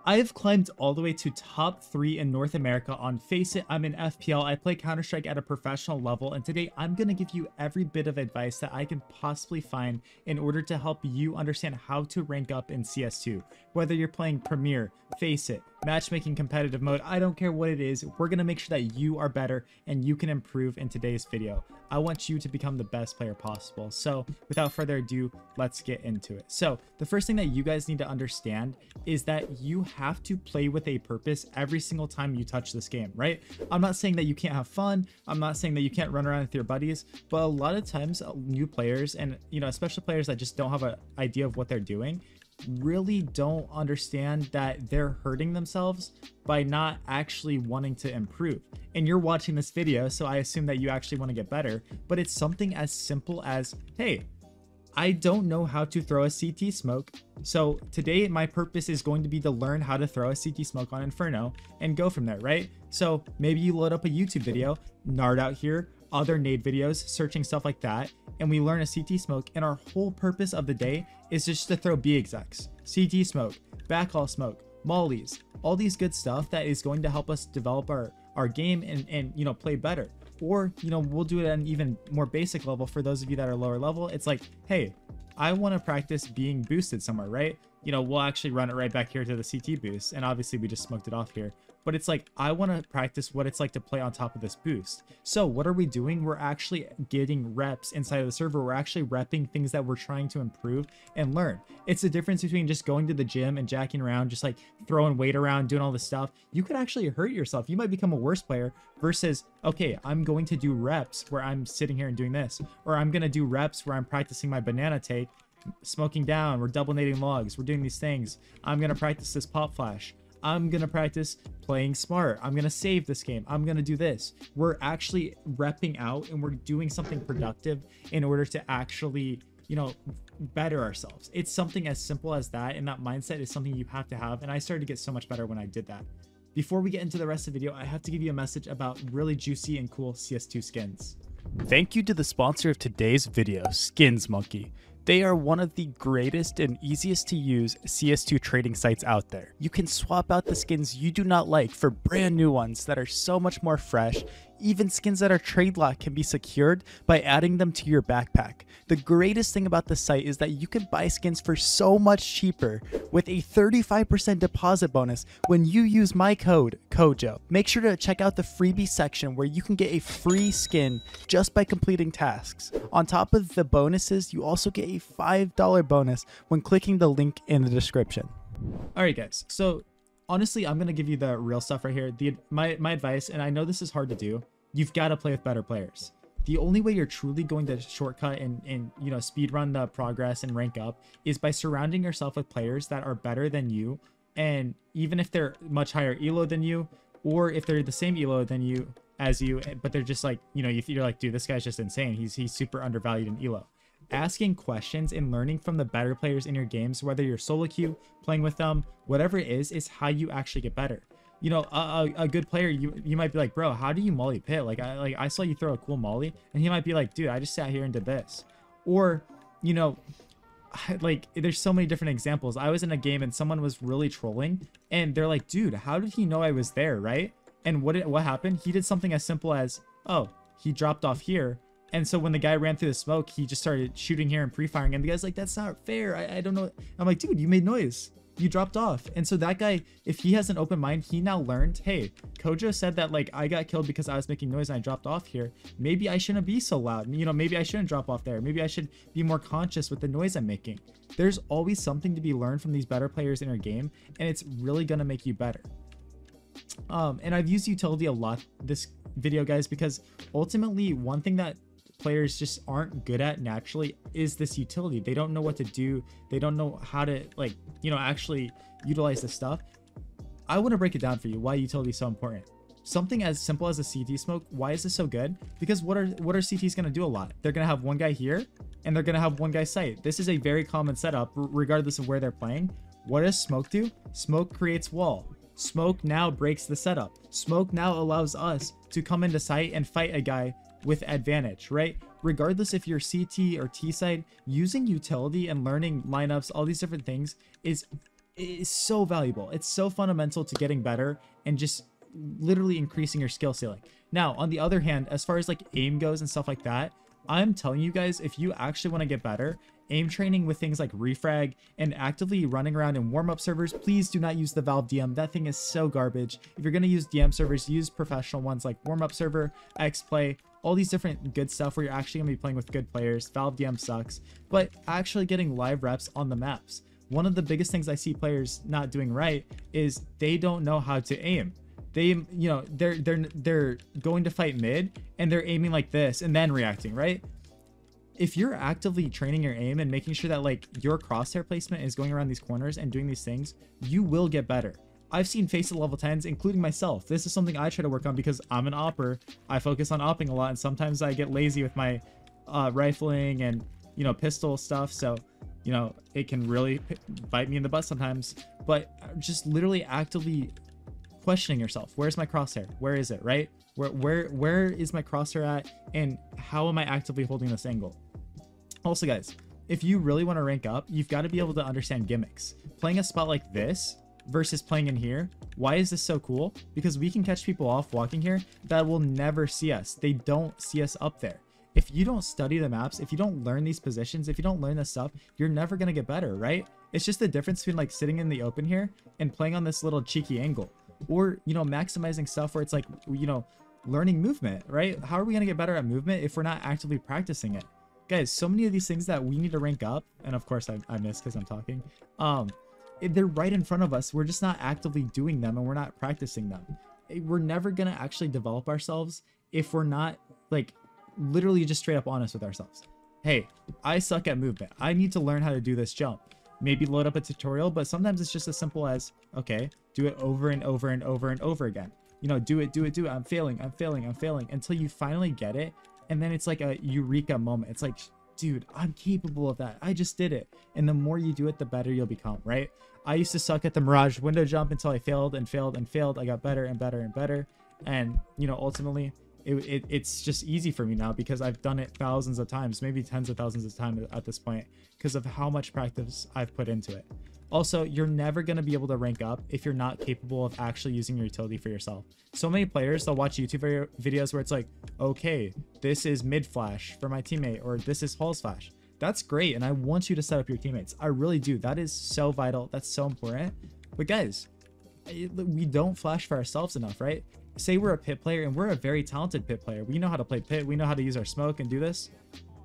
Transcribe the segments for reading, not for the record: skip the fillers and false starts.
I've climbed all the way to top 3 in North America on Face It. I'm in FPL. I play Counter-Strike at a professional level, and today I'm going to give you every bit of advice that I can possibly find in order to help you understand how to rank up in CS2. Whether you're playing Premier, Face It, matchmaking competitive mode, I don't care what it is, we're going to make sure that you are better and you can improve in today's video. I want you to become the best player possible. So without further ado, let's get into it. So the first thing that you guys need to understand is that you have to play with a purpose every single time you touch this game, right? I'm not saying that you can't have fun. I'm not saying that you can't run around with your buddies, but a lot of times new players and, especially players that just don't have an idea of what they're doing, really don't understand that they're hurting themselves by not actually wanting to improve. And you're watching this video, so I assume that you actually want to get better, but it's something as simple as, hey, I don't know how to throw a CT smoke, so today my purpose is going to be to learn how to throw a CT smoke on Inferno and go from there, right? So maybe you load up a YouTube video, Nard out here, other nade videos, searching stuff like that, and we learn a CT smoke, and our whole purpose of the day is just to throw B execs, CT smoke, backhaul smoke, mollies, all these good stuff that is going to help us develop our game and play better. Or we'll do it at an even more basic level. For those of you that are lower level, it's like, hey, I want to practice being boosted somewhere, right? We'll actually run it right back here to the CT boost, and obviously we just smoked it off here, but it's like, I want to practice what it's like to play on top of this boost. So what are we doing? We're actually getting reps inside of the server. We're actually repping things that we're trying to improve and learn. It's the difference between just going to the gym and jacking around, just like throwing weight around, doing all this stuff. You could actually hurt yourself. You might become a worse player versus, okay, I'm going to do reps where I'm sitting here and doing this, or I'm going to do reps where I'm practicing my banana take, smoking down, we're double nading logs, we're doing these things. I'm going to practice this pop flash. I'm going to practice playing smart. I'm going to save this game. I'm going to do this. We're actually repping out and we're doing something productive in order to actually, better ourselves. It's something as simple as that. And that mindset is something you have to have. And I started to get so much better when I did that. Before we get into the rest of the video, I have to give you a message about really juicy and cool CS2 skins. Thank you to the sponsor of today's video, Skins Monkey. They are one of the greatest and easiest to use CS2 trading sites out there. You can swap out the skins you do not like for brand new ones that are so much more fresh. Even skins that are trade locked can be secured by adding them to your backpack. The greatest thing about the site is that you can buy skins for so much cheaper with a 35% deposit bonus when you use my code, COJO. Make sure to check out the freebie section where you can get a free skin just by completing tasks. On top of the bonuses, you also get a $5 bonus when clicking the link in the description. Alright guys, so honestly, I'm going to give you the real stuff right here. My advice, and I know this is hard to do, you've got to play with better players. The only way you're truly going to shortcut and speed run the progress and rank up is by surrounding yourself with players that are better than you. And even if they're much higher elo than you, or if they're the same elo than you as you, but they're just like, you're like, dude, this guy's just insane. He's super undervalued in elo. Asking questions and learning from the better players in your games, whether you're solo queue, playing with them, whatever it is how you actually get better. A good player, you might be like, bro, how do you molly pit? I saw you throw a cool molly, and he might be like, dude, I just sat here and did this. Or, there's so many different examples. I was in a game and someone was really trolling, and they're like, dude, how did he know I was there, right? And what happened? He did something as simple as, oh, he dropped off here. And so when the guy ran through the smoke, he just started shooting here and pre-firing, and the guy's like, that's not fair. I don't know. I'm like, dude, you made noise. You dropped off. And so that guy, if he has an open mind, he now learned, hey, Kojo said that I got killed because I was making noise and I dropped off here. Maybe I shouldn't be so loud. Maybe I shouldn't drop off there. Maybe I should be more conscious with the noise I'm making. There's always something to be learned from these better players in your game, and it's really going to make you better. And I've used utility a lot this video, guys, because ultimately one thing that players just aren't good at naturally is this utility. They don't know what to do. They don't know how to actually utilize this stuff. I want to break it down for you why utility is so important. Something as simple as a CT smoke. Why is this so good? Because what are CTs going to do a lot? They're going to have one guy here and they're going to have one guy sight. This is a very common setup regardless of where they're playing. What does smoke do? Smoke creates wall. Smoke now breaks the setup. Smoke now allows us to come into sight and fight a guy with advantage, right? Regardless if you're CT or T side, using utility and learning lineups, all these different things is is so valuable. It's so fundamental to getting better and just literally increasing your skill ceiling. Now, on the other hand, as far as like aim goes and stuff like that, I'm telling you guys, if you actually want to get better, aim training with things like refrag and actively running around in warm-up servers, please do not use the Valve DM. That thing is so garbage. If you're going to use DM servers, use professional ones like warm-up server, XPlay, all these different good stuff where you're actually going to be playing with good players. Valve DM sucks, but actually getting live reps on the maps. One of the biggest things I see players not doing right is they don't know how to aim. They, you know, they're going to fight mid and they're aiming like this and then reacting, right? If you're actively training your aim and making sure that like your crosshair placement is going around these corners and doing these things, you will get better. I've seen face at level 10s, including myself. This is something I try to work on because I'm an opper. I focus on opping a lot, and sometimes I get lazy with my rifling and, you know, pistol stuff. So, you know, it can really bite me in the butt sometimes. But just literally actively questioning yourself, where's my crosshair, where is it, right? Where is my crosshair at, and how am I actively holding this angle? Also guys, if you really want to rank up, you've got to be able to understand gimmicks. Playing a spot like this versus playing in here, why is this so cool? Because we can catch people off walking here that will never see us. They don't see us up there. If you don't study the maps, if you don't learn these positions, if you don't learn this stuff, you're never going to get better, right? It's just the difference between like sitting in the open here and playing on this little cheeky angle. Or, you know, maximizing stuff where it's like, you know, learning movement, right? How are we going to get better at movement if we're not actively practicing it? Guys, so many of these things that we need to rank up, and of course I missed because I'm talking, they're right in front of us. We're just not actively doing them and we're not practicing them. We're never going to actually develop ourselves if we're not like literally just straight up honest with ourselves. Hey, I suck at movement. I need to learn how to do this jump. Maybe load up a tutorial, but sometimes it's just as simple as, okay, do it over and over and over and over again. You know, do it. I'm failing until you finally get it. And then it's like a eureka moment. It's like, dude, I'm capable of that. I just did it. And the more you do it, the better you'll become, right? I used to suck at the Mirage window jump until I failed and failed and failed. I got better and better and better. And, you know, ultimately, it's just easy for me now because I've done it thousands of times, maybe tens of thousands of times at this point because of how much practice I've put into it. Also, you're never going to be able to rank up if you're not capable of actually using your utility for yourself. So many players, they'll watch YouTube videos where it's like, okay, this is mid flash for my teammate, or this is pulse flash. That's great, and I want you to set up your teammates. I really do. That is so vital. That's so important. But guys, we don't flash for ourselves enough, right? Say we're a pit player, and we're a very talented pit player. We know how to play pit. We know how to use our smoke and do this.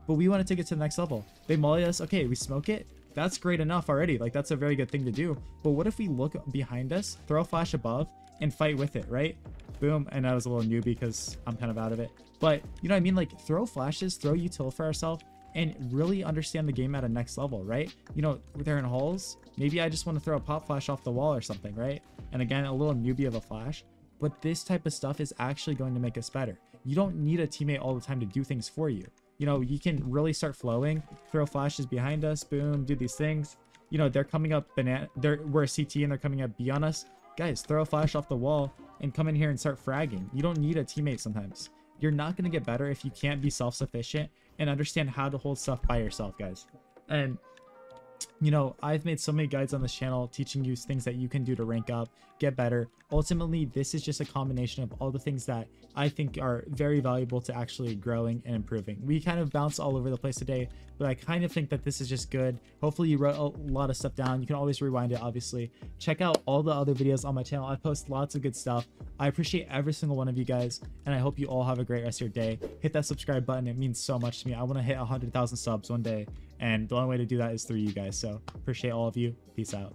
But we want to take it to the next level. They molly us. Okay, we smoke it. That's great enough already. Like, that's a very good thing to do. But what if we look behind us, throw a flash above, and fight with it, right? Boom. And I was a little newbie because I'm kind of out of it. But, you know what I mean? Like, throw flashes, throw util for ourselves, and really understand the game at a next level, right? You know, they're in holes. Maybe I just want to throw a pop flash off the wall or something, right? And again, a little newbie of a flash. But this type of stuff is actually going to make us better. You don't need a teammate all the time to do things for you. You know, you can really start flowing, throw flashes behind us, boom, do these things. You know, they're coming up we're a CT and they're coming up B on us. Guys, throw a flash off the wall and come in here and start fragging. You don't need a teammate sometimes. You're not going to get better if you can't be self-sufficient and understand how to hold stuff by yourself, guys. And, you know, I've made so many guides on this channel teaching you things that you can do to rank up, get better. Ultimately, this is just a combination of all the things that I think are very valuable to actually growing and improving. We kind of bounce all over the place today, but I kind of think that this is just good. Hopefully you wrote a lot of stuff down. You can always rewind it, obviously. Check out all the other videos on my channel. I post lots of good stuff. I appreciate every single one of you guys, and I hope you all have a great rest of your day. Hit that subscribe button. It means so much to me. I want to hit 100,000 subs one day, and the only way to do that is through you guys. So appreciate all of you. Peace out.